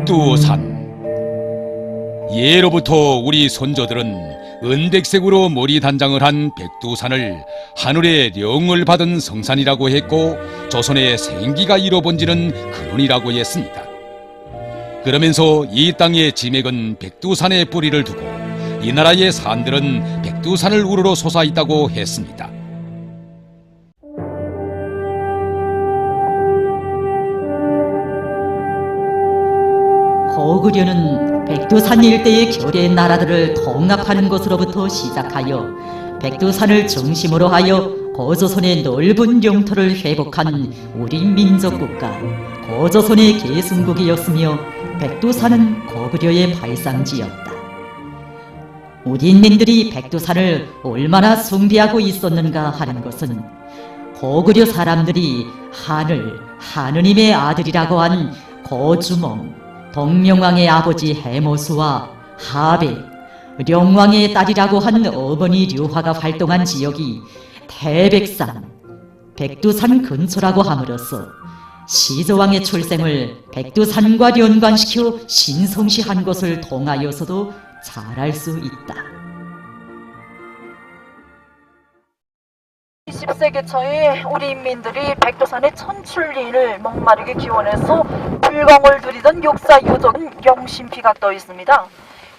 백두산. 예로부터 우리 선조들은 은백색으로 머리 단장을 한 백두산을 하늘의 령을 받은 성산이라고 했고 조선의 생기가 이뤄본지는 근원이라고 했습니다. 그러면서 이 땅의 지맥은 백두산에 뿌리를 두고 이 나라의 산들은 백두산을 우러러 솟아있다고 했습니다. 거구려는 백두산 일대의 결의 나라들을 통합하는 것으로부터 시작하여 백두산을 중심으로 하여 거조선의 넓은 영토를 회복한 우리 민족국가 거조선의 계승국이었으며 백두산은 거구려의 발상지였다. 우리 인민들이 백두산을 얼마나 숭배하고 있었는가 하는 것은 거구려 사람들이 하느님의 아들이라고 한 거주몽, 동명왕의 아버지 해모수와 하백, 령왕의 딸이라고 한 어머니 류화가 활동한 지역이 태백산, 백두산 근처라고 함으로써 시조왕의 출생을 백두산과 연관시켜 신성시한 것을 통하여서도 잘 알 수 있다. 20세기 초에 우리 인민들이 백두산의 천출린을 목마르게 기원해서 불광을 들이던 역사 유적은 영신비각도 있습니다.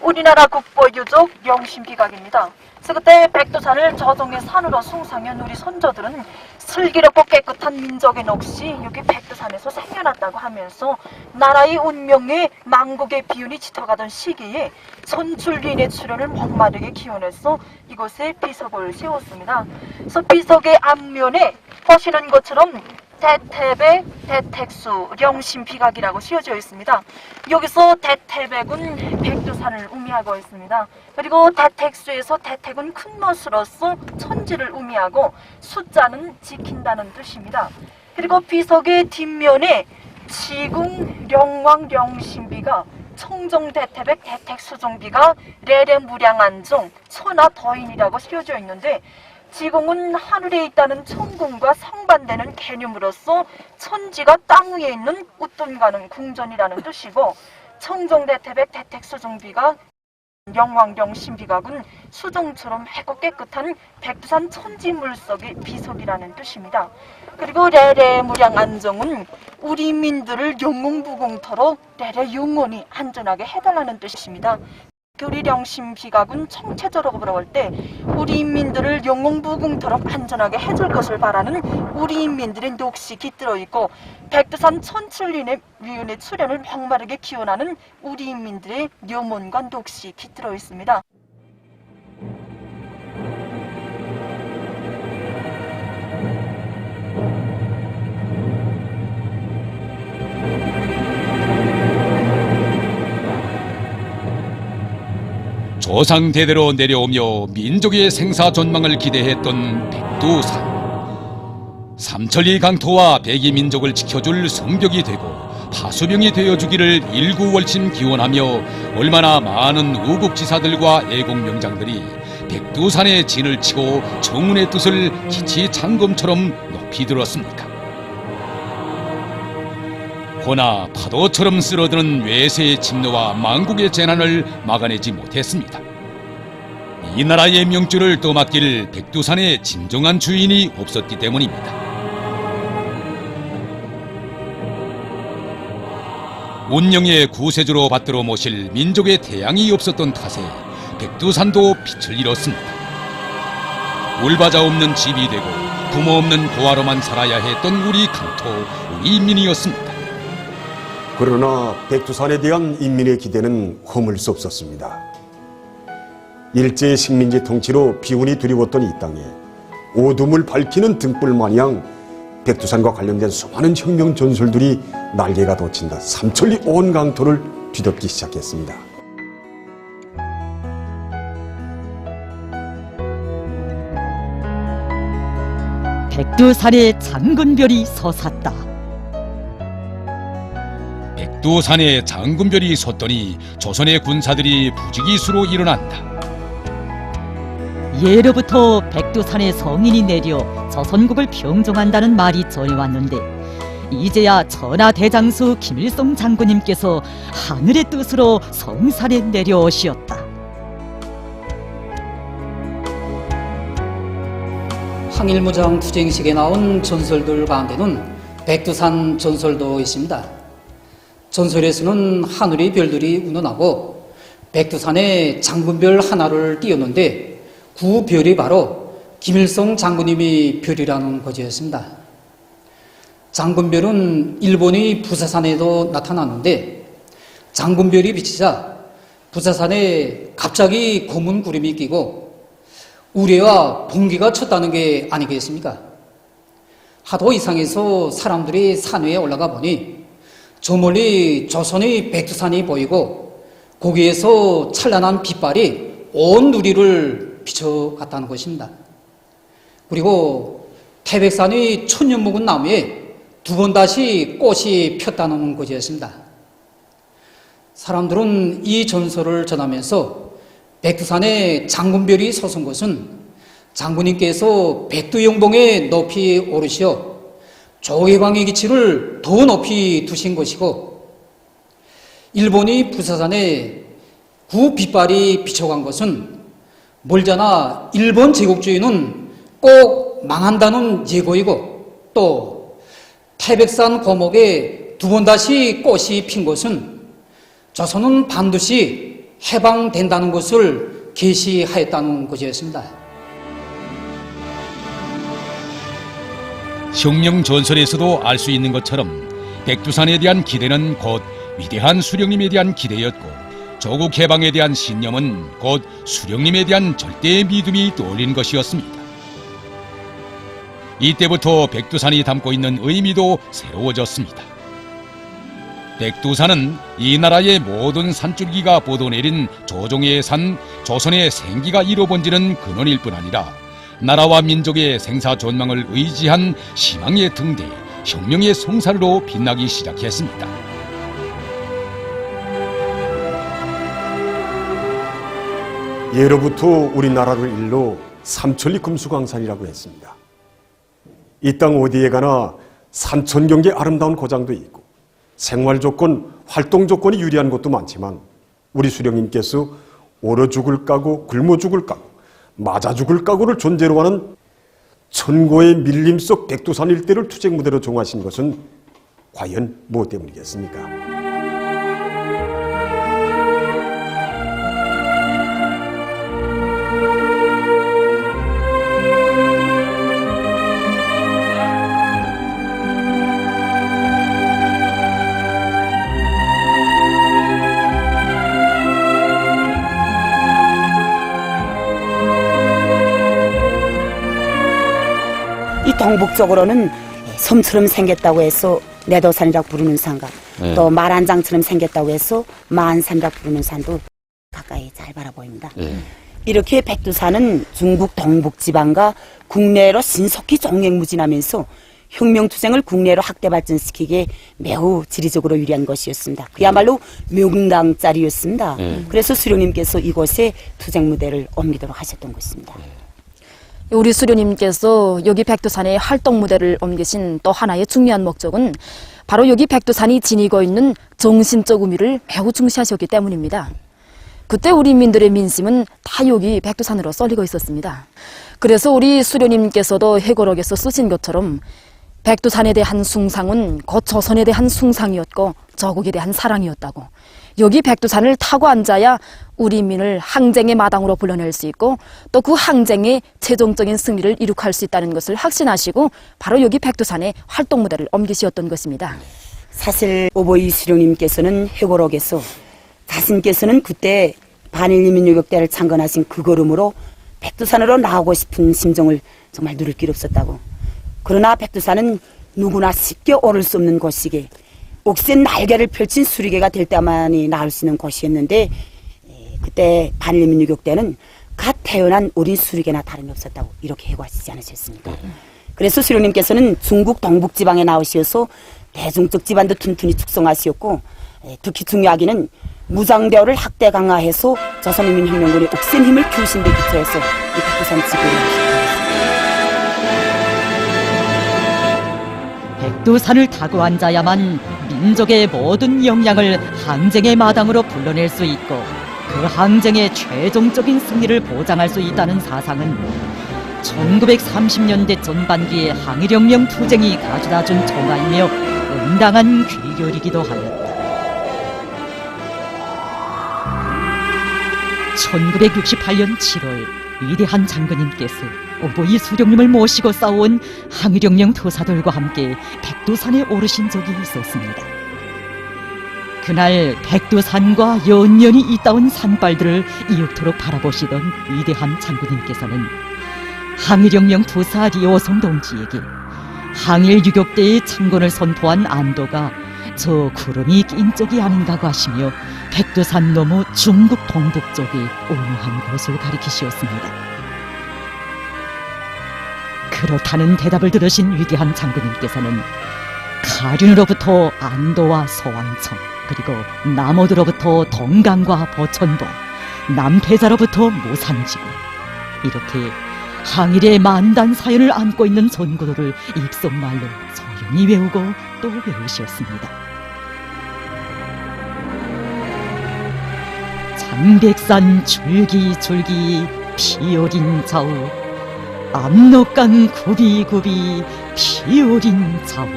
우리나라 국보 유적 영신비각입니다. 그래서 그때 백두산을 저종의 산으로 숭상한 우리 선조들은 슬기롭고 깨끗한 민족의 넋이 여기 백두산에서 생겨났다고 하면서 나라의 운명에 망국의 비운이 짙어가던 시기에 천출린의 출현을 목마르게 기원해서 이곳에 비석을 세웠습니다. 그래서 비석의 앞면에 보시는 것처럼 대태백, 대택수, 영신비각이라고 씌워져 있습니다. 여기서 대태백은 백두산을 의미하고 있습니다. 그리고 대택수에서 대택은 큰 멋으로서 천지를 의미하고 숫자는 지킨다는 뜻입니다. 그리고 비석의 뒷면에 지궁, 령왕, 영신비가 청정, 대태백, 대택수종비가 레레무량안종, 천하 더인이라고 씌워져 있는데 지궁은 하늘에 있다는 천궁과 상반되는 개념으로서 천지가 땅 위에 있는 웃돈가는 궁전이라는 뜻이고 청정대태백 대택수종비가 영왕영신비각은 수종처럼 맑고 깨끗한 백두산 천지 물속의 비석이라는 뜻입니다. 그리고 레레무량안정은 우리 민들을 영웅부공터로 레레 영원히 안전하게 해달라는 뜻입니다. 우리 영신비각은 청체조라고 부러울 때 우리 인민들을 영웅부궁토록 안전하게 해줄 것을 바라는 우리 인민들의 넋이 깃들어 있고 백두산 천출린의 위운의 출현을 목마르게 기원하는 우리 인민들의 묘문과 넋이 깃들어 있습니다. 조상 대대로 내려오며 민족의 생사존망을 기대했던 백두산. 삼천리 강토와 백이 민족을 지켜줄 성벽이 되고 파수병이 되어주기를 일구월심 기원하며 얼마나 많은 우국지사들과 애국명장들이 백두산에 진을 치고 정운의 뜻을 기치 창검처럼 높이 들었습니까? 허나 파도처럼 쓸어드는 외세의 침노와 망국의 재난을 막아내지 못했습니다. 이 나라의 명주를 떠맡길 백두산에 진정한 주인이 없었기 때문입니다. 운명의 구세주로 받들어 모실 민족의 태양이 없었던 탓에 백두산도 빛을 잃었습니다. 울바자 없는 집이 되고 부모 없는 고아로만 살아야 했던 우리 강토, 우리 인민이었습니다. 그러나 백두산에 대한 인민의 기대는 허물 수 없었습니다. 일제의 식민지 통치로 비운이 두려웠던 이 땅에 어둠을 밝히는 등불 마냥 백두산과 관련된 수많은 혁명 전설들이 날개가 돋친다 삼천리 온 강토를 뒤덮기 시작했습니다. 백두산에 장군별이 솟았다. 백두산에 장군별이 솟더니 조선의 군사들이 부지기수로 일어난다. 예로부터 백두산에 성인이 내려 조선국을 평정한다는 말이 전해왔는데 이제야 전하대장수 김일성 장군님께서 하늘의 뜻으로 성산에 내려오시었다. 항일무장 투쟁식에 나온 전설들 가운데는 백두산 전설도 있습니다. 전설에서는 하늘의 별들이 운원하고 백두산에 장군별 하나를 띄웠는데 그 별이 바로 김일성 장군님이 별이라는 거지였습니다. 장군별은 일본의 부사산에도 나타났는데 장군별이 비치자 부사산에 갑자기 검은 구름이 끼고 우레와 번개가 쳤다는 게 아니겠습니까? 하도 이상해서 사람들이 산 위에 올라가 보니 저 멀리 조선의 백두산이 보이고 거기에서 찬란한 빛발이 온 누리를 비춰갔다는 것입니다. 그리고 태백산의 천년 묵은 나무에 두 번 다시 꽃이 폈다는 것이었습니다. 사람들은 이 전설을 전하면서 백두산에 장군별이 솟은 것은 장군님께서 백두영봉에 높이 오르시어 조개광의 기치를 더 높이 두신 것이고 일본이 부사산에 그 빛발이 비춰간 것은 멀잖아 일본 제국주의는 꼭 망한다는 예고이고 또 태백산 고목에 두 번 다시 꽃이 핀 것은 조선은 반드시 해방된다는 것을 계시하였다는 것이었습니다. 혁명 전설에서도 알 수 있는 것처럼 백두산에 대한 기대는 곧 위대한 수령님에 대한 기대였고 조국 해방에 대한 신념은 곧 수령님에 대한 절대의 믿음이 떠올린 것이었습니다. 이때부터 백두산이 담고 있는 의미도 새로워졌습니다. 백두산은 이 나라의 모든 산줄기가 뻗어내린 조종의 산, 조선의 생기가 이루어본지는 근원일 뿐 아니라 나라와 민족의 생사존망을 의지한 희망의 등대, 혁명의 성산으로 빛나기 시작했습니다. 예로부터 우리나라를 일러 삼천리 금수강산이라고 했습니다. 이 땅 어디에 가나 산천경계 아름다운 고장도 있고 생활 조건, 활동 조건이 유리한 곳도 많지만 우리 수령님께서 얼어 죽을 까고 굶어 죽을 까고 맞아 죽을 까고를 존재로 하는 천고의 밀림 속 백두산 일대를 투쟁 무대로 정하신 것은 과연 무엇 때문이겠습니까? 동북쪽으로는 섬처럼 생겼다고 해서 내도산이라고 부르는 산과 또 말한장처럼 생겼다고 해서 만산이라고 부르는 산도 가까이 잘 바라 보입니다. 이렇게 백두산은 중국 동북지방과 국내로 신속히 종횡무진하면서 혁명투쟁을 국내로 확대 발전시키기에 매우 지리적으로 유리한 것이었습니다. 그야말로 명당짜리였습니다. 그래서 수령님께서 이곳에 투쟁무대를 옮기도록 하셨던 것입니다. 우리 수령님께서 여기 백두산에 활동무대를 옮기신 또 하나의 중요한 목적은 바로 여기 백두산이 지니고 있는 정신적 의미를 매우 중시하셨기 때문입니다. 그때 우리 민들의 민심은 다 여기 백두산으로 쏠리고 있었습니다. 그래서 우리 수령님께서도 해고록에서 쓰신 것처럼 백두산에 대한 숭상은 곧 조선에 대한 숭상이었고 조국에 대한 사랑이었다고, 여기 백두산을 타고 앉아야 우리 민을 항쟁의 마당으로 불러낼 수 있고 또 그 항쟁의 최종적인 승리를 이룩할 수 있다는 것을 확신하시고 바로 여기 백두산에 활동무대를 옮기셨던 것입니다. 사실 오보이 수령님께서는 회고록에서 자신께서는 그때 반일민유격대를 창건하신 그 걸음으로 백두산으로 나오고 싶은 심정을 정말 누릴 길 없었다고, 그러나 백두산은 누구나 쉽게 오를 수 없는 곳이기에 옥센 날개를 펼친 수리개가 될 때만이 나올 수 있는 곳이었는데 그때 반일민유격대는 갓 태어난 어린 수리개나 다름이 없었다고 이렇게 해고하시지 않으셨습니까? 그래서 수령님께서는 중국 동북지방에 나오시어서 대중적 지반도 튼튼히 축성하시었고 특히 중요하기는 무장대오를 확대 강화해서 조선인민혁명군의 옥센 힘을 키우신 데 기초해서 이 백두산 지구를 하셨습니다. 백두산을 타고 앉아야만 민족의 모든 역량을 항쟁의 마당으로 불러낼 수 있고 그 항쟁의 최종적인 승리를 보장할 수 있다는 사상은 1930년대 전반기의 항일혁명 투쟁이 가져다준 종아이며 응당한 귀결이기도 하였다. 1968년 7월 위대한 장군님께서 오보이 수령님을 모시고 싸워온 항일혁명 투사들과 함께 백두산에 오르신 적이 있었습니다. 그날 백두산과 연연히 잇따온 산발들을 이윽도록 바라보시던 위대한 장군님께서는 항일혁명 투사 리오성 동지에게 항일 유격대의 창건을 선포한 안도가 저 구름이 낀 쪽이 아닌가고 하시며 백두산 너머 중국 동북쪽에 오묘한 곳을 가리키시었습니다. 그렇다는 대답을 들으신 위대한 장군님께서는 가륜으로부터 안도와 소왕청, 그리고 남오드로부터 동강과 보천보, 남패자로부터 모산지구, 이렇게 항일의 만단 사연을 안고 있는 전구도를 입속말로 조용히 외우고 또 외우시었습니다. 장백산 줄기줄기 피어린 좌우, 압록강 굽이굽이 피어린 좌우.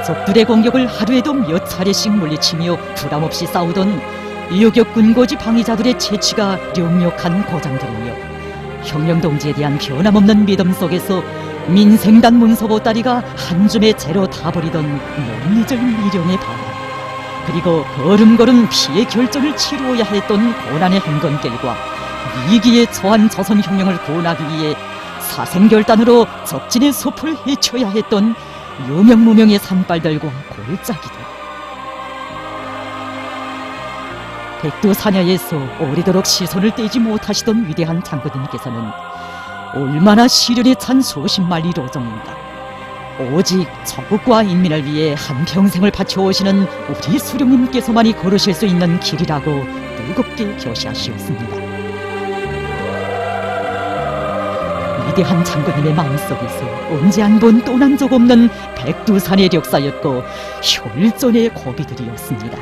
적들의 공격을 하루에도 몇 차례씩 물리치며 부담없이 싸우던 유격 군고지 방위자들의 채취가 령욕한 고장들이며 혁명동지에 대한 변함없는 믿음 속에서 민생단 문서보따리가 한 줌의 재로 타버리던 못 잊을 미령의 바람, 그리고 걸음걸음 피해 결전을 치루어야 했던 고난의 행건길과 위기에 처한 조선혁명을 구원하기 위해 사생결단으로 적진의 숲을 헤쳐야 했던 유명무명의 산발들과 골짜기들, 백두산야에서 오래도록 시선을 떼지 못하시던 위대한 장군님께서는 얼마나 시련에 찬 수십 마리 로정인가, 오직 조국과 인민을 위해 한평생을 바쳐오시는 우리 수령님께서만이 걸으실 수 있는 길이라고 뜨겁게 교시하시었습니다. 위대한 장군님의 마음속에서 언제 한 번 떠난 적 없는 백두산의 역사였고 혈전의 고비들이었습니다.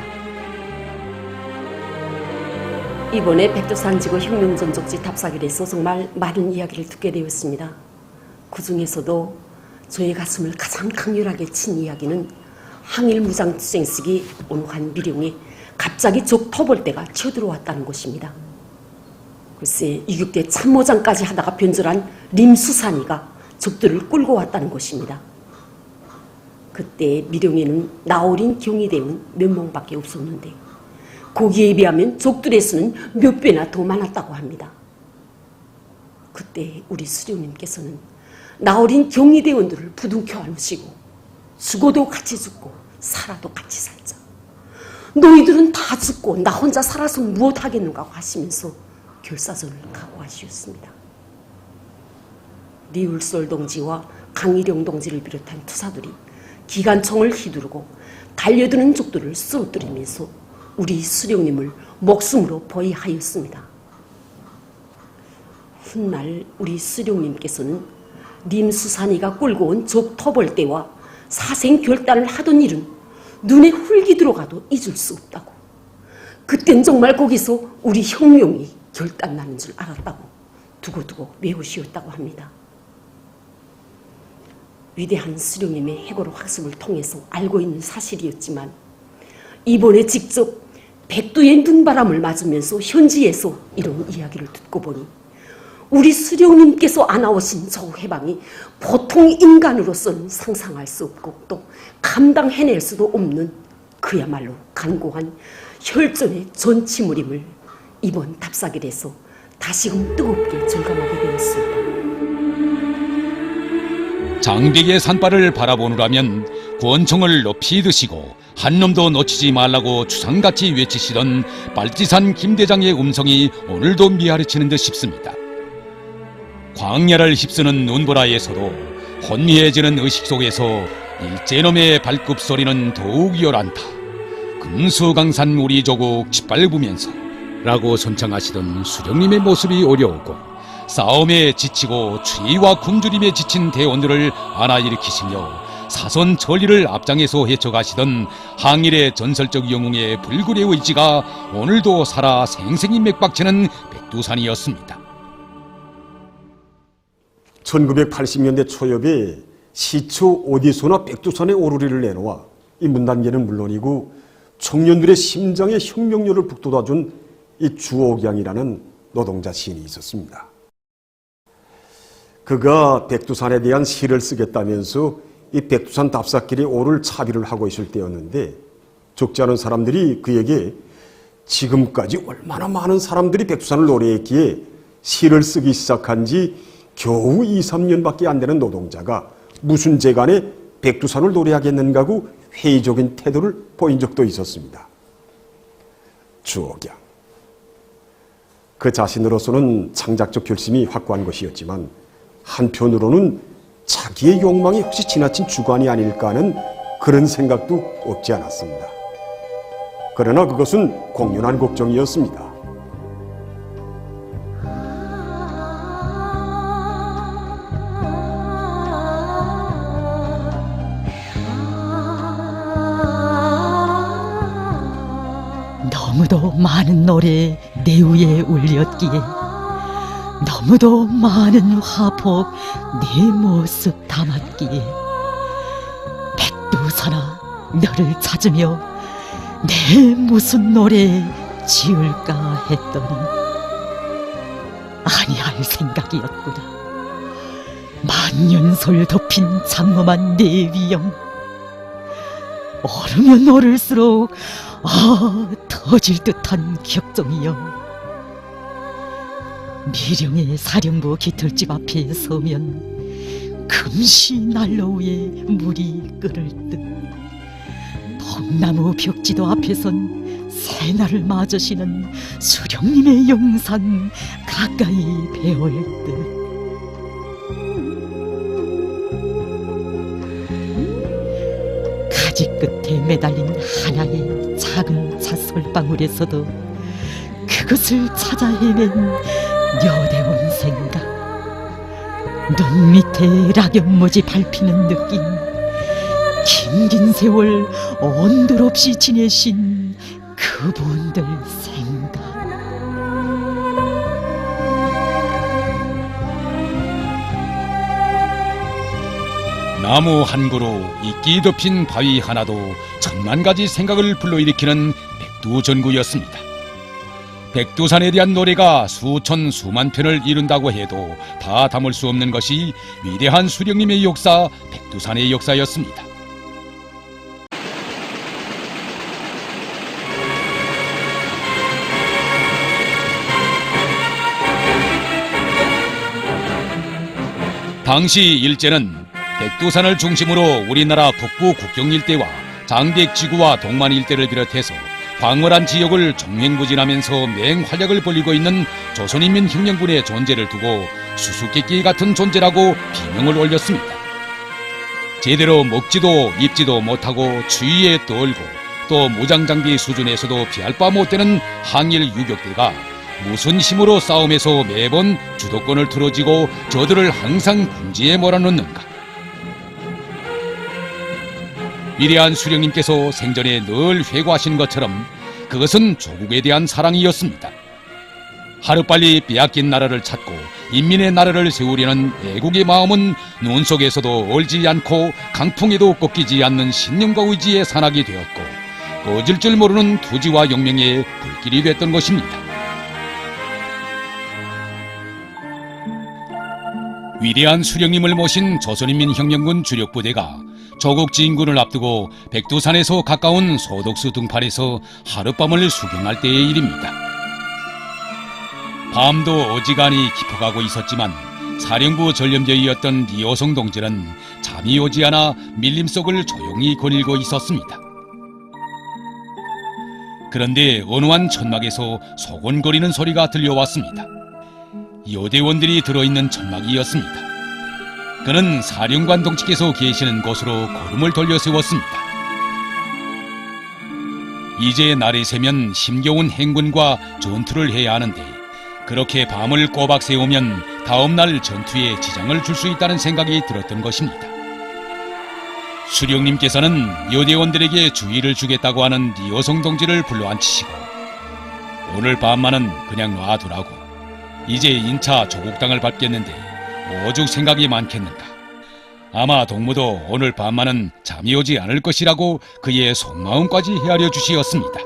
이번에 백두산지구 혁명전적지 답사길에서 정말 많은 이야기를 듣게 되었습니다. 그 중에서도 저의 가슴을 가장 강렬하게 친 이야기는 항일 무장투쟁 시기 온화한 미령이 갑자기 적 터벌대가 쳐들어왔다는 것입니다. 글쎄 이육대 참모장까지 하다가 변절한 림수산이가 적들을 끌고 왔다는 것입니다. 그때 미령에는 나어린 경위대원 몇 명밖에 없었는데 거기에 비하면 적들의 수는 몇 배나 더 많았다고 합니다. 그때 우리 수령님께서는 나어린 경위대원들을 부둥켜 안으시고 죽어도 같이 죽고 살아도 같이 살자, 너희들은 다 죽고 나 혼자 살아서 무엇 하겠는가 하시면서 결사전을 각오하시었습니다. 리울솔 동지와 강일영 동지를 비롯한 투사들이 기관총을 휘두르고 달려드는 적들을 쓰러뜨리면서 우리 수령님을 목숨으로 보위하였습니다. 훗날 우리 수령님께서는 림수산이가 끌고 온 적 터벌대와 사생결단을 하던 일은 눈에 훌기 들어가도 잊을 수 없다고, 그땐 정말 거기서 우리 혁명이 결단나는 줄 알았다고 두고두고 외우시었다고 합니다. 위대한 수령님의 해고로 학습을 통해서 알고 있는 사실이었지만 이번에 직접 백두의 눈바람을 맞으면서 현지에서 이런 이야기를 듣고 보니 우리 수령님께서 안아오신 저 해방이 보통 인간으로서는 상상할 수 없고 또 감당해낼 수도 없는 그야말로 간고한 혈전의 전치물임을 이번 답사길에서 다시금 뜨겁게 절감하게 되었습니다. 장백의 산발을 바라보느라면 권총을 높이 드시고 한 놈도 놓치지 말라고 추상같이 외치시던 빨치산 김대장의 음성이 오늘도 미아르치는 듯 싶습니다. 광야를 휩쓰는 눈보라에서도 혼미해지는 의식 속에서 일제놈의 발굽 소리는 더욱 열한다. 금수강산 우리 조국 짓밟으면서 라고 선창하시던 수령님의 모습이 어려우고 싸움에 지치고 추위와 굶주림에 지친 대원들을 안아일으키시며 사선 천리를 앞장에서 헤쳐가시던 항일의 전설적 영웅의 불굴의 의지가 오늘도 살아 생생히 맥박치는 백두산이었습니다. 1980년대 초엽에 시초 어디서나 백두산의 오르리를 내놓아 이 문단계는 물론이고 청년들의 심장에 혁명력을 북돋아준 이 주옥양이라는 노동자 시인이 있었습니다. 그가 백두산에 대한 시를 쓰겠다면서 이 백두산 답사길에 오를 차비를 하고 있을 때였는데 적지 않은 사람들이 그에게 지금까지 얼마나 많은 사람들이 백두산을 노래했기에 시를 쓰기 시작한 지 겨우 2, 3년밖에 안 되는 노동자가 무슨 재간에 백두산을 노래하겠는가고 회의적인 태도를 보인 적도 있었습니다. 주옥양. 그 자신으로서는 창작적 결심이 확고한 것이었지만 한편으로는 자기의 욕망이 혹시 지나친 주관이 아닐까 하는 그런 생각도 없지 않았습니다. 그러나 그것은 공연한 걱정이었습니다. 너무도 많은 노래 내 위에 울렸기에 너무도 많은 화폭 내 모습 담았기에 백두산아 너를 찾으며 내 무슨 노래 지을까 했더니 아니할 생각이었구나. 만년설 덮인 장엄한 내 위엄 오르면 오를수록 터질 듯한 격정이여. 미령의 사령부 깃털집 앞에 서면 금시 난로 위에 물이 끓을 듯 통나무 벽지도 앞에선 새날을 맞으시는 수령님의 영상 가까이 배울 듯 가지 끝에 매달린 하나의 작은 찻솔방울에서도 그것을 찾아 헤맨 여대원 생각, 눈 밑에 락연모지 밟히는 느낌, 긴긴 세월 언들 없이 지내신 그분들 생각. 나무 한 그루, 이끼 덮인 바위 하나도 천만 가지 생각을 불러일으키는 백두전구였습니다. 백두산에 대한 노래가 수천 수만 편을 이룬다고 해도 다 담을 수 없는 것이 위대한 수령님의 역사, 백두산의 역사였습니다. 당시 일제는 백두산을 중심으로 우리나라 북부 국경 일대와 장백 지구와 동만 일대를 비롯해서 광활한 지역을 종횡무진하면서 맹활약을 벌이고 있는 조선인민혁명군의 존재를 두고 수수께끼 같은 존재라고 비명을 올렸습니다. 제대로 먹지도 입지도 못하고 추위에 떨고 또 무장장비 수준에서도 피할 바 못되는 항일 유격대가 무슨 힘으로 싸움에서 매번 주도권을 틀어쥐고 저들을 항상 궁지에 몰아넣는가. 위대한 수령님께서 생전에 늘 회고하신 것처럼 그것은 조국에 대한 사랑이었습니다. 하루빨리 빼앗긴 나라를 찾고 인민의 나라를 세우려는 애국의 마음은 눈 속에서도 얼지 않고 강풍에도 꺾이지 않는 신념과 의지의 산악이 되었고 꺼질 줄 모르는 투지와 용맹의 불길이 됐던 것입니다. 위대한 수령님을 모신 조선인민혁명군 주력부대가 조국 진군을 앞두고 백두산에서 가까운 소독수 등판에서 하룻밤을 수경할 때의 일입니다. 밤도 어지간히 깊어가고 있었지만 사령부 전념저이였던 리호성 동지는 잠이 오지 않아 밀림 속을 조용히 거닐고 있었습니다. 그런데 어느 한 천막에서 소곤거리는 소리가 들려왔습니다. 여대원들이 들어있는 천막이었습니다. 그는 사령관 동지께서 계시는 곳으로 걸음을 돌려 세웠습니다. 이제 날이 새면 힘겨운 행군과 전투를 해야 하는데 그렇게 밤을 꼬박 새우면 다음날 전투에 지장을 줄 수 있다는 생각이 들었던 것입니다. 수령님께서는 여대원들에게 주의를 주겠다고 하는 리어성 동지를 불러앉히시고 오늘 밤만은 그냥 놔두라고, 이제 인차 조국당을 밟겠는데 오죽 생각이 많겠는가. 아마 동무도 오늘 밤만은 잠이 오지 않을 것이라고 그의 속마음까지 헤아려 주시었습니다.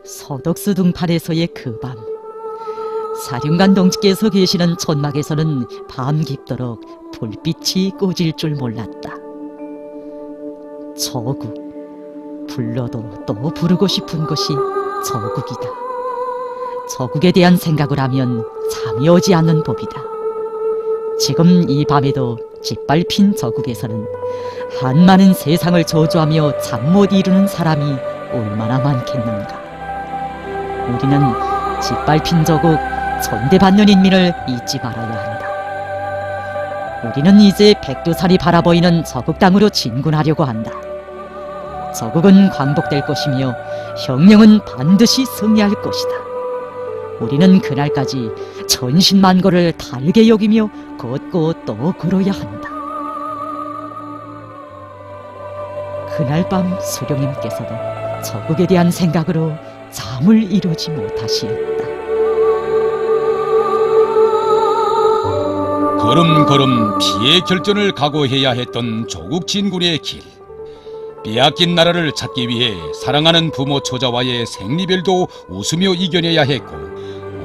서덕수 등판에서의 그 밤, 사령관 동지께서 계시는 천막에서는 밤 깊도록 불빛이 꺼질 줄 몰랐다. 저국, 불러도 또 부르고 싶은 것이 저국이다. 저국에 대한 생각을 하면 잠이 오지 않는 법이다. 지금 이 밤에도 짓밟힌 저국에서는 한많은 세상을 저주하며 잠 못 이루는 사람이 얼마나 많겠는가. 우리는 짓밟힌 저국, 전대받는 인민을 잊지 말아야 한다. 우리는 이제 백두산이 바라보이는 저국 땅으로 진군하려고 한다. 저국은 광복될 것이며 혁명은 반드시 승리할 것이다. 우리는 그날까지 천신만고를 달게 여기며 걷고 또 걸어야 한다. 그날 밤 수령님께서도 저국에 대한 생각으로 잠을 이루지 못하시었다. 걸음걸음 피의 결전을 각오해야 했던 조국 진군의 길. 빼앗긴 나라를 찾기 위해 사랑하는 부모 처자와의 생리별도 웃으며 이겨내야 했고,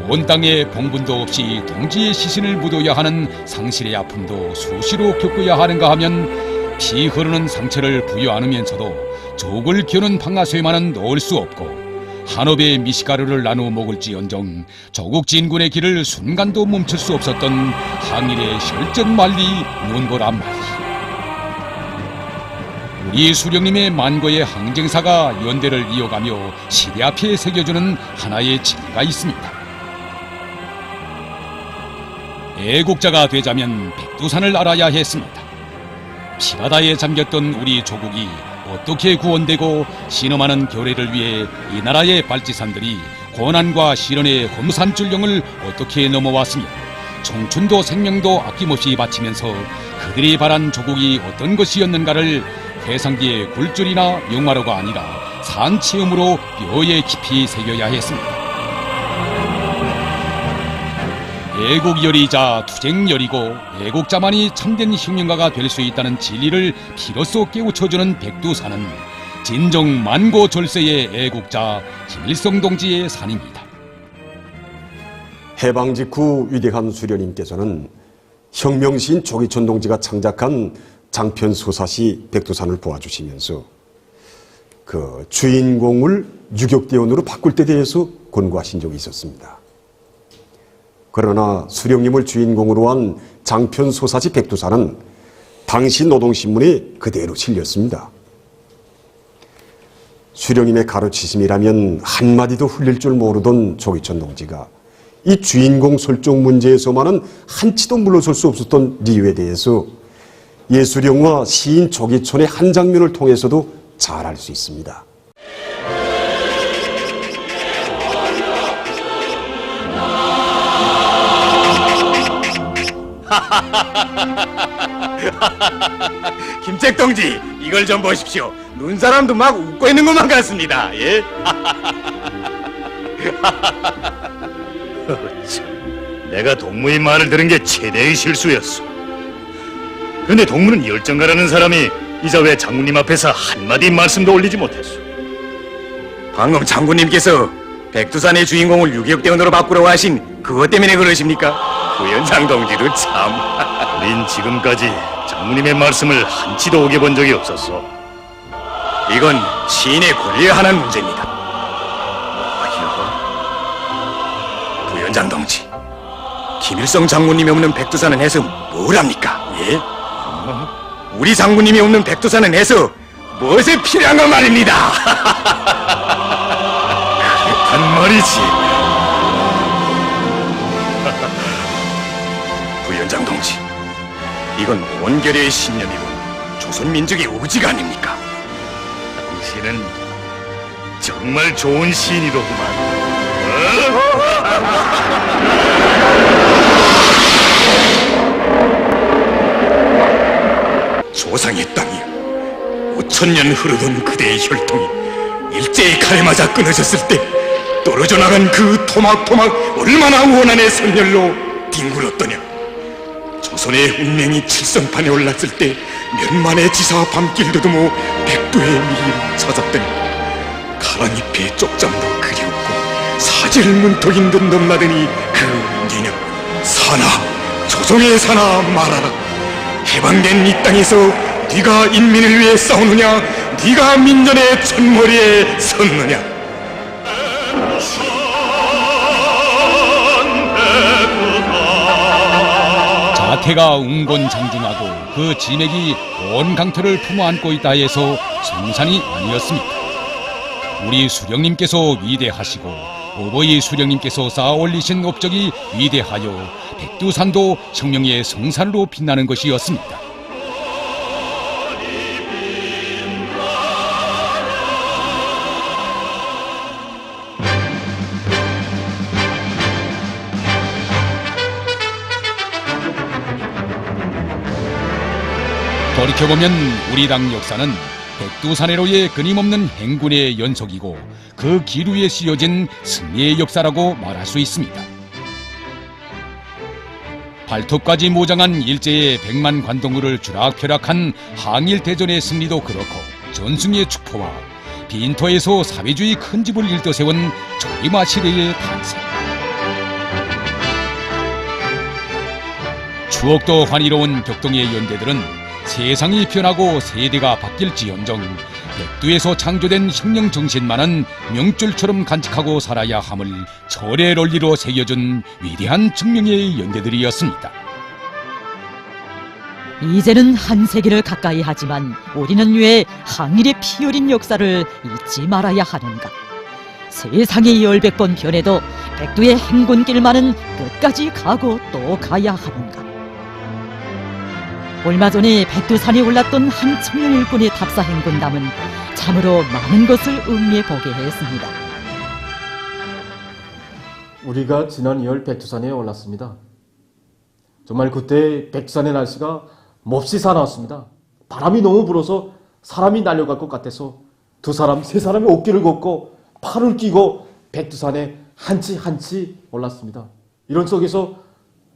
온 땅에 봉분도 없이 동지의 시신을 묻어야 하는 상실의 아픔도 수시로 겪어야 하는가 하면 피 흐르는 상처를 부여 안으면서도 족을 키우는 방아쇠만은 놓을 수 없고, 한업의 미시가루를 나누어 먹을지언정 조국 진군의 길을 순간도 멈출 수 없었던 항일의 혈전만리 문고란 말이. 우리 수령님의 만고의 항쟁사가 연대를 이어가며 시대 앞에 새겨주는 하나의 진리가 있습니다. 애국자가 되자면 백두산을 알아야 했습니다. 피바다에 잠겼던 우리 조국이 어떻게 구원되고 신음하는 교례를 위해 이 나라의 발지산들이 고난과 시련의 험산줄령을 어떻게 넘어왔으며 청춘도 생명도 아낌없이 바치면서 그들이 바란 조국이 어떤 것이었는가를 회상기의 굴줄이나 영화로가 아니라 산체험으로 뼈에 깊이 새겨야 했습니다. 애국열이자 투쟁열이고 애국자만이 참된 혁명가가 될 수 있다는 진리를 비로소 깨우쳐주는 백두산은 진정 만고절세의 애국자 김일성 동지의 산입니다. 해방 직후 위대한 수령님께서는 혁명시인 조기천 동지가 창작한 장편 소사시 백두산을 보아주시면서 그 주인공을 유격대원으로 바꿀 때 대해서 권고하신 적이 있었습니다. 그러나 수령님을 주인공으로 한 장편 소사시 백두산은 당시 노동신문에 그대로 실렸습니다. 수령님의 가르치심이라면 한마디도 흘릴 줄 모르던 조기천 동지가 이 주인공 설정 문제에서만은 한치도 물러설 수 없었던 이유에 대해서 예수령과 시인 조기천의 한 장면을 통해서도 잘 알 수 있습니다. 김책 동지, 이걸 좀 보십시오. 눈사람도 막 웃고 있는 것만 같습니다. 예? 내가 동무의 말을 들은 게 최대의 실수였어. 그런데 동무는 열정가라는 사람이 이자 왜 장군님 앞에서 한마디 말씀도 올리지 못했어? 방금 장군님께서 백두산의 주인공을 유격대원으로 바꾸라고 하신 그것 때문에 그러십니까? 부연장 동지도 참. 우린 지금까지 장군님의 말씀을 한치도 어겨본 적이 없었어. 이건 시인의 권리에 관한 문제입니다. 부연장 동지, 김일성 장군님이 없는 백두산은 해서 뭘 합니까? 예? 우리 장군님이 없는 백두산은 해서 무엇에 필요한가 말입니다. 그렇단 말이지. 부위원장 동지, 이건 원결의 신념이고 조선민족의 의지가 아닙니까? 당신은 정말 좋은 시인이로구만. 조상의 땅이여, 5000년 흐르던 그대의 혈통이 일제의 칼에 맞아 끊어졌을 때 떨어져 나간 그 토막토막 얼마나 원한의 선열로 뒹굴었더냐. 조선의 운명이 칠성판에 올랐을 때 몇만의 지사와 밤길 더듬어 백두의 미를 찾았더니 가랑잎의 쪽잠도 그리웠고 사지를 문턱인 듯 넘나드니 그 인연 사나, 조정의 사나 말하라. 해방된 이 땅에서 네가 인민을 위해 싸우느냐, 네가 민전의 첫머리에 섰느냐. 자태가 웅곤장중하고 그 진액이 온 강터를 품어안고 있다 해서 성산이 아니었습니다. 우리 수령님께서 위대하시고 어버이 수령님께서 쌓아 올리신 업적이 위대하여 백두산도 혁명의 성산으로 빛나는 것이었습니다. 돌이켜보면 우리 당 역사는 백두산해로의 끊임없는 행군의 연속이고 그 기류에 씌어진 승리의 역사라고 말할 수 있습니다. 발톱까지 모장한 일제의 100만 관동구를 쥐락펴락한 항일대전의 승리도 그렇고 전승의 축포와 빈터에서 사회주의 큰 집을 일떠세운 조이마 시대의 탄생. 추억도 환희로운 격동의 연대들은 세상이 변하고 세대가 바뀔지언정 백두에서 창조된 혁명 정신만은 명줄처럼 간직하고 살아야 함을 절의 논리로 새겨준 위대한 증명의 연대들이었습니다. 이제는 한 세기를 가까이 하지만 우리는 왜 항일의 피 어린 역사를 잊지 말아야 하는가? 세상이 10번 변해도 백두의 행군길만은 끝까지 가고 또 가야 하는가? 얼마 전에 백두산에 올랐던 한 청년 일꾼의 답사 행군담은 참으로 많은 것을 음미해 보게 했습니다. 우리가 지난 2월 백두산에 올랐습니다. 정말 그때 백두산의 날씨가 몹시 사나웠습니다. 바람이 너무 불어서 사람이 날려갈 것 같아서 두 사람, 세 사람이 어깨를 걷고 팔을 끼고 백두산에 한치 올랐습니다. 이런 속에서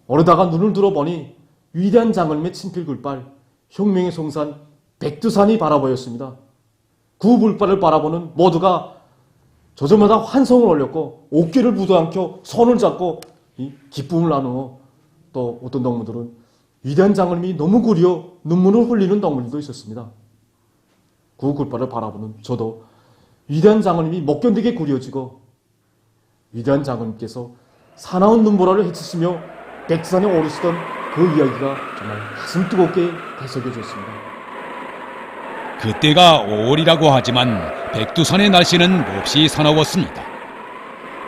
어느다가 눈을 들어보니 위대한 장군님의 친필굴발, 혁명의 성산 백두산이 바라보였습니다. 그 불발을 바라보는 모두가 저저마다 환성을 올렸고 어깨를 부두안켜 손을 잡고 이 기쁨을 나누어 또 어떤 동무들은 위대한 장군님이 너무 그리워 눈물을 흘리는 동무들도 있었습니다. 그 굴발을 바라보는 저도 위대한 장군님이 못 견디게 그리워지고 위대한 장군님께서 사나운 눈보라를 헤치시며 백두산에 오르시던 그 이야기가 정말 가슴 뜨겁게 되새겨졌습니다. 그때가 5월이라고 하지만 백두산의 날씨는 몹시 사나웠습니다.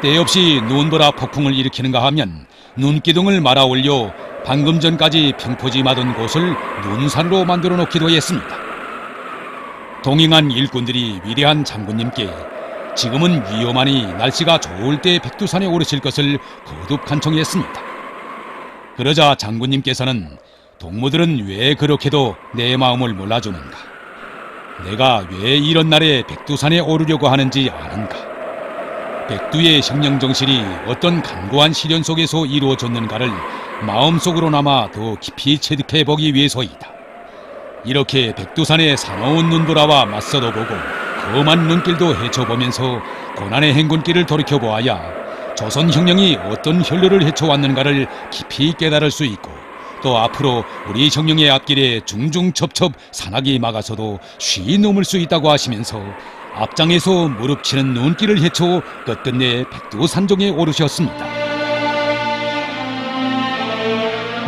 때없이 눈보라 폭풍을 일으키는가 하면 눈기둥을 말아 올려 방금 전까지 평포지마던 곳을 눈산으로 만들어 놓기도 했습니다. 동행한 일꾼들이 위대한 장군님께 지금은 위험하니 날씨가 좋을 때 백두산에 오르실 것을 거듭 간청했습니다. 그러자 장군님께서는 동무들은 왜 그렇게도 내 마음을 몰라주는가? 내가 왜 이런 날에 백두산에 오르려고 하는지 아는가? 백두의 혁명 정신이 어떤 간고한 시련 속에서 이루어졌는가를 마음속으로나마 더 깊이 체득해 보기 위해서이다. 이렇게 백두산의 사나운 눈보라와 맞서도 보고 험한 눈길도 헤쳐보면서 고난의 행군길을 돌이켜보아야 조선혁명이 어떤 혈로를 헤쳐왔는가를 깊이 깨달을 수 있고 또 앞으로 우리 혁명의 앞길에 중중첩첩 산악이 막아서도 쉬이 넘을 수 있다고 하시면서 앞장에서 무릎치는 눈길을 헤쳐 끝끝내 백두산정에 오르셨습니다.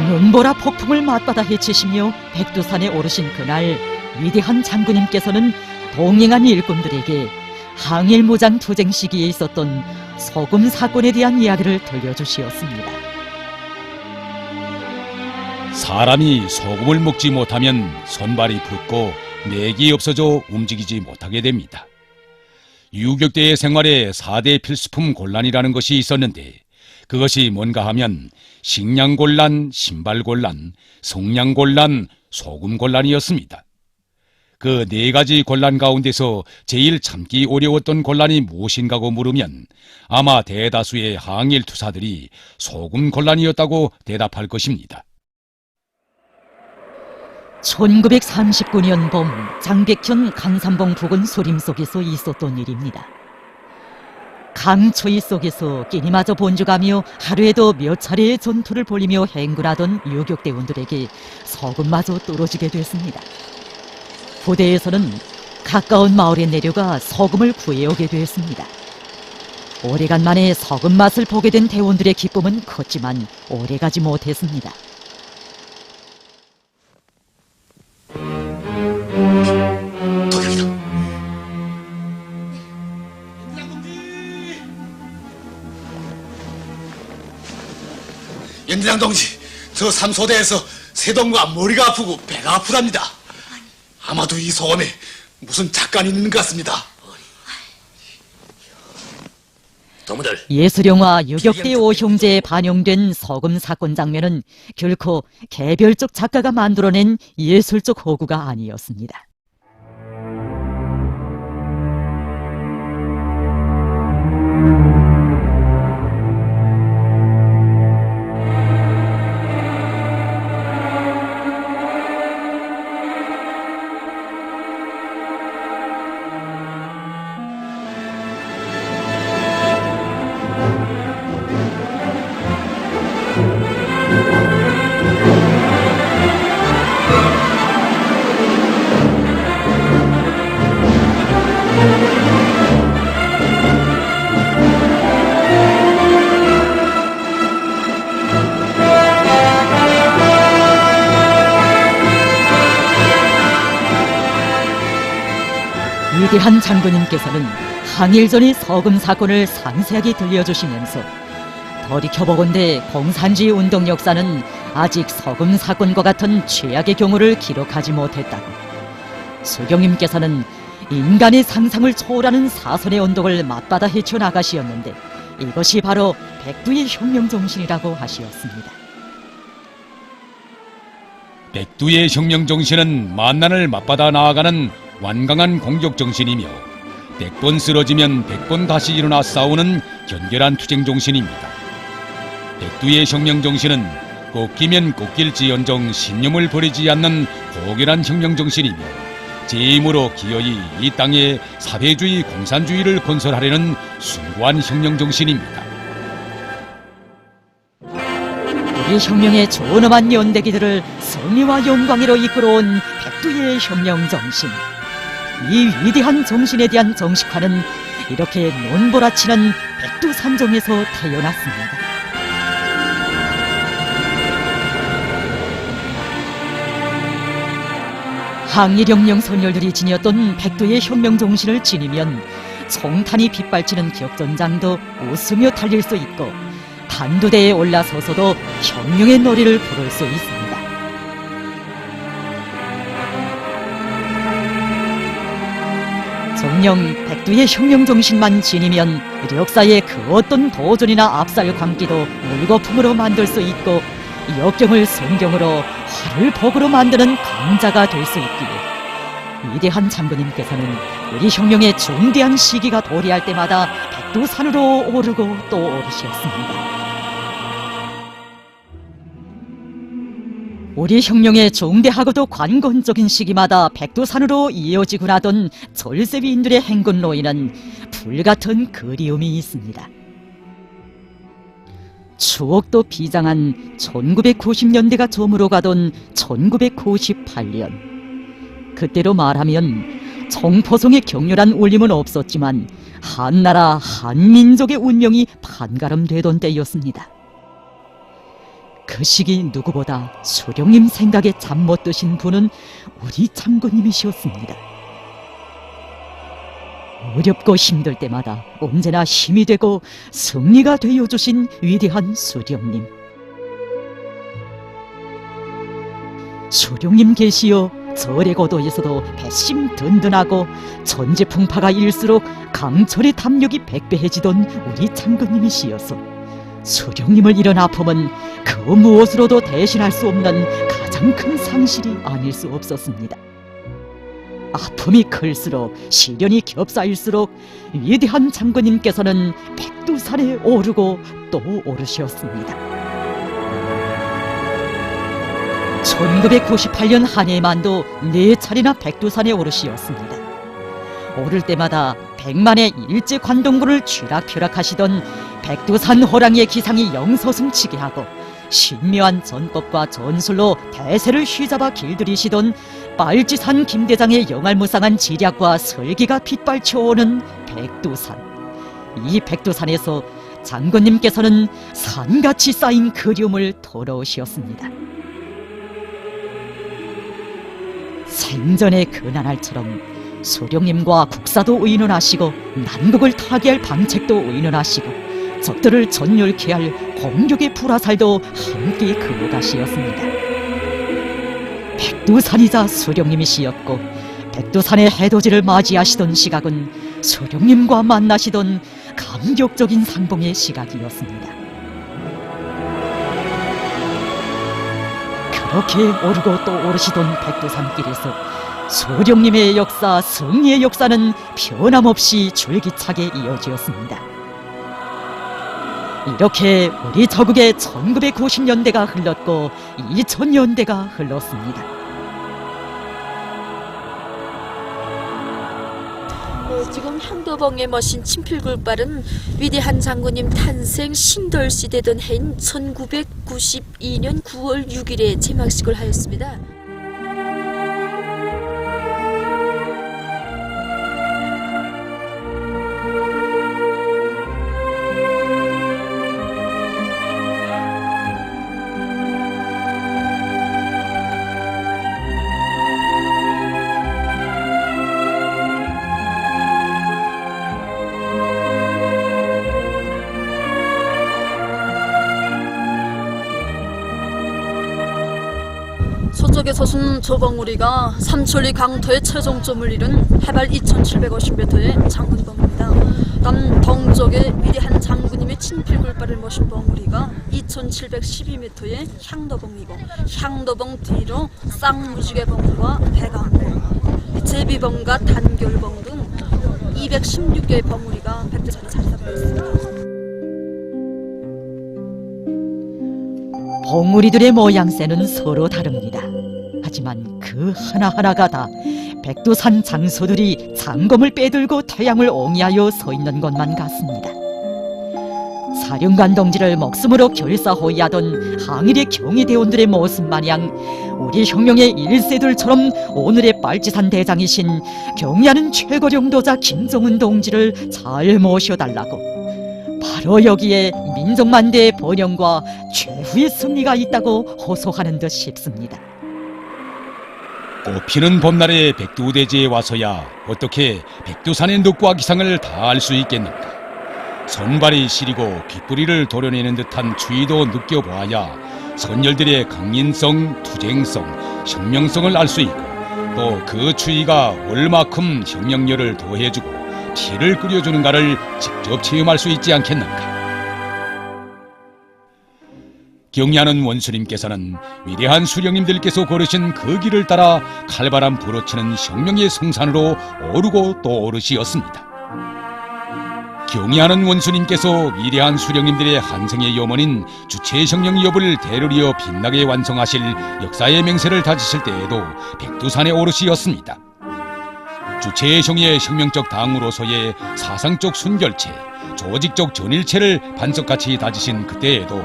눈보라 폭풍을 맞받아 헤치시며 백두산에 오르신 그날 위대한 장군님께서는 동행한 일꾼들에게 항일무장 투쟁 시기에 있었던 소금 사건에 대한 이야기를 들려주시었습니다. 사람이 소금을 먹지 못하면 손발이 붓고 맥이 없어져 움직이지 못하게 됩니다. 유격대의 생활에 4대 필수품 곤란이라는 것이 있었는데 그것이 뭔가 하면 식량곤란, 신발곤란, 성냥곤란, 소금곤란이었습니다. 그 4가지 곤란 가운데서 제일 참기 어려웠던 곤란이 무엇인가고 물으면 아마 대다수의 항일 투사들이 소금 곤란이었다고 대답할 것입니다. 1939년 봄 장백현 강산봉 부근 소림 속에서 있었던 일입니다. 강추위 속에서 끼니마저 본죽하며 하루에도 몇 차례의 전투를 벌이며 행군하던 유격대원들에게 소금마저 떨어지게 됐습니다. 부대에서는 가까운 마을에 내려가 소금을 구해오게 되었습니다. 오래간만에 소금 맛을 보게 된 대원들의 기쁨은 컸지만 오래가지 못했습니다. 연대장 동지, 저 삼소대에서 세동과 머리가 아프고 배가 아프답니다. 아마도 이 소금에 무슨 작간이 있는 것 같습니다. 동무들, 예술영화 유격대 5형제에 반영된 소금 사건 장면은 결코 개별적 작가가 만들어낸 예술적 호구가 아니었습니다. 위대한 장군님께서는 항일 전의 소금 사건을 상세하게 들려주시면서 돌이켜보건대 공산주의 운동 역사는 아직 소금 사건과 같은 최악의 경우를 기록하지 못했다고, 수경님께서는 인간의 상상을 초월하는 사선의 언덕을 맞받아 헤쳐나가시었는데 이것이 바로 백두의 혁명정신이라고 하시었습니다. 백두의 혁명정신은 만난을 맞받아 나아가는 완강한 공격정신이며 100번 쓰러지면 100번 다시 일어나 싸우는 견결한 투쟁정신입니다. 백두의 혁명정신은 꺾이면 꺾일지언정 신념을 버리지 않는 고결한 혁명정신이며 제 힘으로 기어이 이 땅에 사회주의 공산주의를 건설하려는 숭고한 혁명정신입니다. 우리 혁명의 존엄한 연대기들을 승리와 영광으로 이끌어온 백두의 혁명정신, 이 위대한 정신에 대한 정식화는 이렇게 논보라치는 백두산정에서 태어났습니다. 항일혁명 선열들이 지녔던 백두의 혁명정신을 지니면 총탄이 빗발치는 격전장도 웃으며 달릴 수 있고 단두대에 올라서서도 혁명의 노래를 부를 수 있습니다. 정녕 백두의 혁명정신만 지니면 역사의 그 어떤 도전이나 압살 광기도 물거품으로 만들 수 있고 역경을 성경으로 화를 복으로 만드는 강자가 될 수 있기에 위대한 장군님께서는 우리 혁명의 중대한 시기가 도래할 때마다 백두산으로 오르고 또 오르셨습니다. 우리 혁명의 중대하고도 관건적인 시기마다 백두산으로 이어지고 나던 절세위인들의 행군로에는 불같은 그리움이 있습니다. 추억도 비장한 1990년대가 저물어 가던 1998년, 그때로 말하면 정포성의 격렬한 울림은 없었지만 한나라 한민족의 운명이 판가름되던 때였습니다. 그 시기 누구보다 수령님 생각에 잠 못 드신 분은 우리 장군님이셨습니다. 어렵고 힘들 때마다 언제나 힘이 되고 승리가 되어주신 위대한 수령님. 수령님 계시어 절의 고도에서도 배심 든든하고 천지풍파가 일수록 강철의 담력이 백배해지던 우리 장군님이시여서 수령님을 잃은 아픔은 그 무엇으로도 대신할 수 없는 가장 큰 상실이 아닐 수 없었습니다. 아픔이 클수록 시련이 겹사일수록 위대한 장군님께서는 백두산에 오르고 또 오르셨습니다. 1998년 한 해만도 4차례나 백두산에 오르시었습니다. 오를 때마다 백만의 일제 관동군을 쥐락펴락하시던 백두산 호랑이의 기상이 영서슴치게 하고 신묘한 전법과 전술로 대세를 휘잡아 길들이시던 빨치산 김대장의 영알무쌍한 지략과 설계가 빗발쳐오는 백두산. 이 백두산에서 장군님께서는 산같이 쌓인 그리움을 털어오시었습니다. 생전의 근한할처럼 수령님과 국사도 의논하시고 난국을 타개할 방책도 의논하시고 적들을 전율케 할 공격의 불화살도 함께 그어가시었습니다. 백두산이자 수령님이시였고 백두산의 해돋이를 맞이하시던 시각은 수령님과 만나시던 감격적인 상봉의 시각이었습니다. 그렇게 오르고 또 오르시던 백두산길에서 수령님의 역사, 승리의 역사는 변함없이 줄기차게 이어지었습니다. 이렇게 우리 저국의 1990년대가 흘렀고 2000년대가 흘렀습니다. 지금 향도봉에 머신 친필굴발은 위대한 장군님 탄생 신돌시 되던 해인 1992년 9월 6일에 제막식을 하였습니다. 서쪽에 서순 조봉우리가 삼천리 강터의 최종점을 이룬 해발 2750m의 장군봉입니다. 남동쪽에 위대한 장군님의 친필굴발을 모신 봉우리가 2712m의 향도봉이고 향도봉 뒤로 쌍무지개봉과 백암봉, 제비봉과 단결봉 등 216개의 봉우리가 백두산에 자리 잡고 있습니다. 봉우리들의 모양새는 서로 다릅니다. 하지만 그 하나하나가 다 백두산 장소들이 장검을 빼들고 태양을 옹이하여 서 있는 것만 같습니다. 사령관 동지를 목숨으로 결사호위하던 항일의 경위대원들의 모습 마냥 우리 혁명의 1세들처럼 오늘의 빨치산 대장이신 경의하는 최고령도자 김정은 동지를 잘 모셔달라고, 바로 여기에 민족만대의 번영과 최후의 승리가 있다고 호소하는 듯 싶습니다. 꽃피는 봄날의 백두대지에 와서야 어떻게 백두산의 늑과 기상을 다 알 수 있겠는가. 손발이 시리고 귓부리를 도려내는 듯한 추위도 느껴보아야 선열들의 강인성, 투쟁성, 혁명성을 알 수 있고 또 그 추위가 얼마큼 혁명열을 더해주고 피를 끓여주는가를 직접 체험할 수 있지 않겠는가. 경의하는 원수님께서는 위대한 수령님들께서 걸으신 그 길을 따라 칼바람 불어치는 혁명의 성산으로 오르고 또 오르시었습니다. 경의하는 원수님께서 위대한 수령님들의 한생의 염원인 주체혁명 여부를 대를 이어 빛나게 완성하실 역사의 맹세를 다지실 때에도 백두산에 오르시었습니다. 주체형의 혁명적 당으로서의 사상적 순결체, 조직적 전일체를 반석같이 다지신 그때에도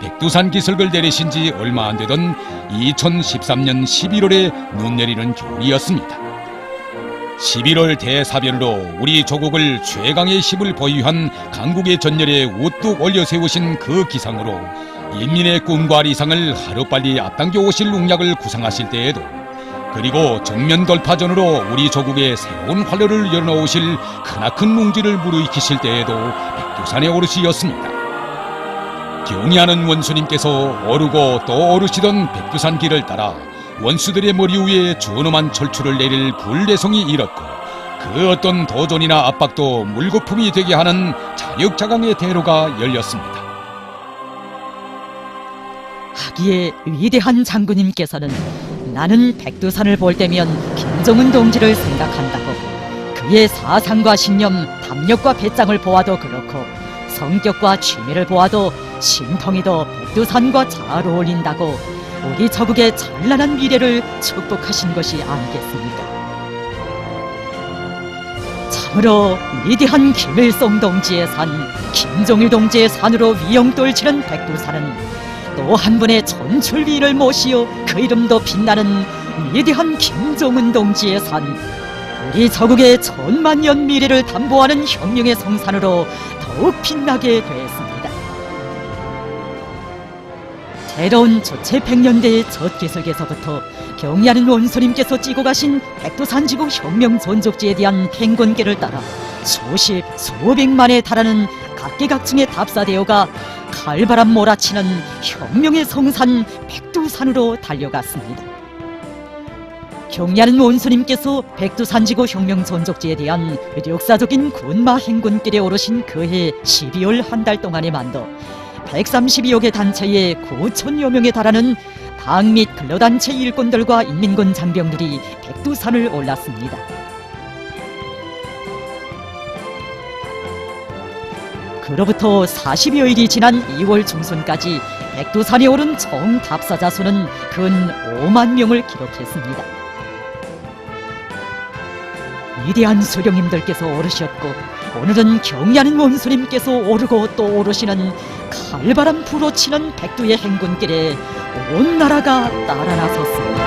백두산 기슭을 내리신 지 얼마 안 되던 2013년 11월에 눈 내리는 겨울이었습니다. 11월 대사변으로 우리 조국을 최강의 힘을 보유한 강국의 전열에 우뚝 올려 세우신 그 기상으로 인민의 꿈과理想을 하루빨리 앞당겨 오실 웅약을 구상하실 때에도, 그리고 정면 돌파전으로 우리 조국의 새로운 활로를 열어놓으실 크나큰 웅지를 무르익히실 때에도 백두산에 오르시었습니다. 경의하는 원수님께서 오르고 또 오르시던 백두산 길을 따라 원수들의 머리 위에 준엄한 철출을 내릴 굴대성이 일었고 그 어떤 도전이나 압박도 물거품이 되게 하는 자력자강의 대로가 열렸습니다. 하기에 위대한 장군님께서는 나는 백두산을 볼 때면 김정은 동지를 생각한다고, 그의 사상과 신념, 담력과 배짱을 보아도 그렇고 성격과 취미를 보아도 신통이도 백두산과 잘 어울린다고 우리 저국의 찬란한 미래를 축복하신 것이 아니겠습니까? 참으로 위대한 김일성 동지의 산, 김정일 동지의 산으로 위용돌치는 백두산은 또 한 분의 전출비를 모시어 그 이름도 빛나는 위대한 김정은 동지의 산, 우리 저국의 천만년 미래를 담보하는 혁명의 성산으로 더욱 빛나게 되었습니다. 새로운 조체 100년대의 첫 기슭에서부터 경리하는 원수님께서 찌고 가신 백두산 지구 혁명 전족지에 대한 행군길을 따라 수십, 수백만에 달하는 각계각층의 답사대어가 칼바람 몰아치는 혁명의 성산 백두산으로 달려갔습니다. 경리하는 원수님께서 백두산 지구 혁명 전족지에 대한 역사적인 군마 행군길에 오르신 그해 12월 한 달 동안에 만도 132여 개 단체의 9천여 명에 달하는 당 및 근로단체 일꾼들과 인민군 장병들이 백두산을 올랐습니다. 그로부터 40여일이 지난 2월 중순까지 백두산에 오른 총 답사자 수는 근 5만 명을 기록했습니다. 위대한 수령님들께서 오르셨고 오늘은 경리하는 원수님께서 오르고 또 오르시는 칼바람 불어치는 백두의 행군길에 온 나라가 따라 나섰습니다.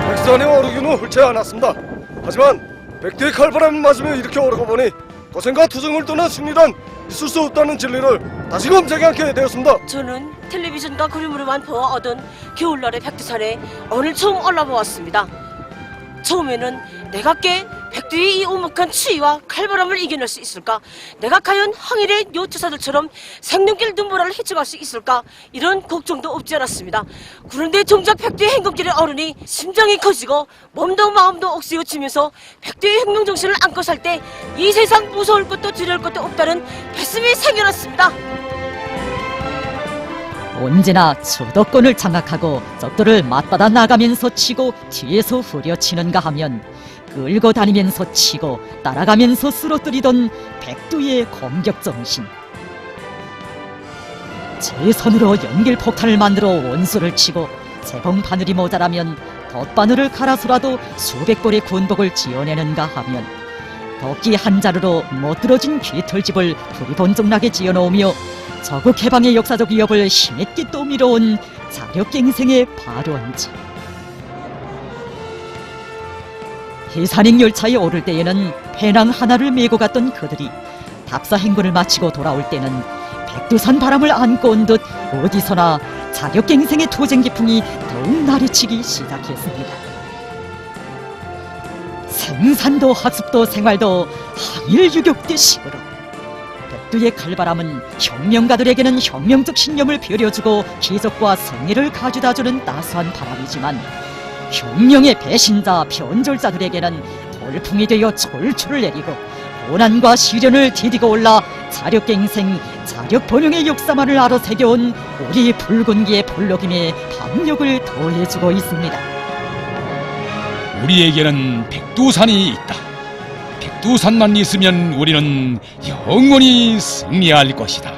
백두산에 오르기는 훌치 않았습니다. 하지만 백두의 칼바람을 맞으며 이렇게 오르고 보니 고생과 투정을 떠난 승리란 있을 수 없다는 진리를 다시금 재견하게 되었습니다. 저는 텔레비전과 그림으로만 보아 얻은 겨울날의 백두산에 오늘 처음 올라보았습니다. 처음에는 내가 꽤 백두의 이 오목한 추위와 칼바람을 이겨낼 수 있을까? 내가 과연 항일의 요투사들처럼 생명길 눈보라를 헤쳐갈 수 있을까? 이런 걱정도 없지 않았습니다. 그런데 정작 백두의 행군길에 오르니 심장이 커지고 몸도 마음도 옥시어치면서 백두의 혁명정신을 안고 살 때 이 세상 무서울 것도 두려울 것도 없다는 배심이 생겨났습니다. 언제나 주도권을 장악하고 적들을 맞받아 나가면서 치고 뒤에서 후려치는가 하면 끌고 다니면서 치고 따라가면서 쓰러뜨리던 백두의 공격정신. 제 손으로 연길폭탄을 만들어 원수를 치고 제공 바늘이 모자라면 덧바늘을 갈아서라도 수백 벌의 군복을 지어내는가 하면 도끼 한 자루로 못들어진 귀털집을 부리번쩍나게 지어놓으며 저국 해방의 역사적 위협을 힘있게 또 밀어온 자력갱생의 발원지. 해산행 열차에 오를 때에는 배낭 하나를 메고 갔던 그들이 답사 행군을 마치고 돌아올 때는 백두산 바람을 안고 온 듯 어디서나 자력갱생의 투쟁 기풍이 더욱 나리치기 시작했습니다. 생산도 학습도 생활도 항일 유격대 식으로 백두의 칼바람은 혁명가들에게는 혁명적 신념을 벼려주고 기적과 승리를 가져다주는 따스한 바람이지만 혁명의 배신자 변절자들에게는 돌풍이 되어 철출을 내리고 고난과 시련을 디디고 올라 자력갱생, 자력번영의 역사만을 알아 새겨온 우리 붉은기의 볼록임에 박력을 더해주고 있습니다. 우리에게는 백두산이 있다. 백두산만 있으면 우리는 영원히 승리할 것이다.